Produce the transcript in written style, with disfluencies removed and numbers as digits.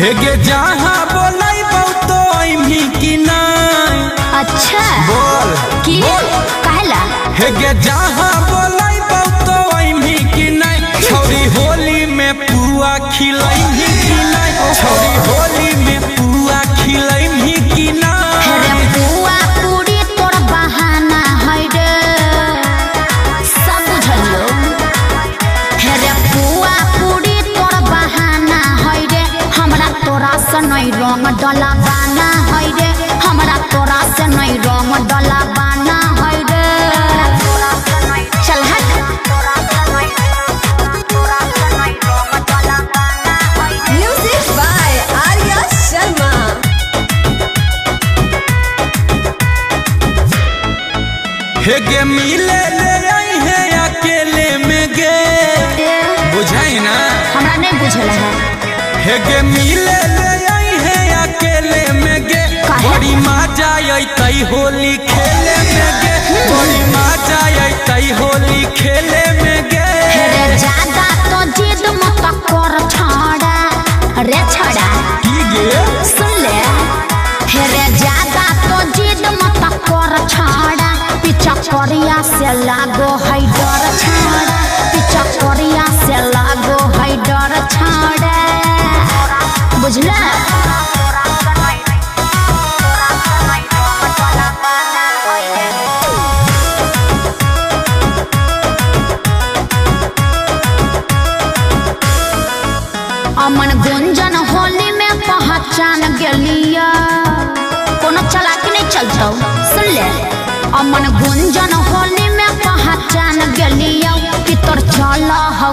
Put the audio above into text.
हेगे जहाँ बोलाई तो अइमी की नहीं। अच्छा बोल की कहला हेगे जहाँ बोलाई तो अइमी की नहीं। छौरी होली में पुआ खिलैमी की नहीं। छौरी होली में पुआ खिलैमी की नहीं। रे पुआ पूरी तोर बहाना है रे सब बुझलियो। रे पुआ पूरी तोर बहाना है रे हमरा तोरा से नहीं रंग डला बाना है रे हमरा तोरा से नहीं रंग डला बाना है रे। चल हट Music by Arya Sharma. हेगे मिले ले आई है अकेले में गे बुझाई ना हमरा नहीं बुझल है। हेगे मिले ले आई है अकेले में गे बड़ी मजा आई होली खेले में गे बड़ी मजा आई होली खेले में गे। रे ज्यादा तो जिद मत कर छाड़ा रे छाड़ा की गे सुन ले। रे ज्यादा तो जिद मत कर छाड़ा पीछा करिया से लागो है डर छाड़ा पीछा करिया से लागो है डर छाड़ा बुझला। अमन गुंजन होली में पहचान गलिया कोनो चलाकी नहीं चलता सुन ले। अमन गुंजन होली में पहचान गलिया कि तोर चल हौ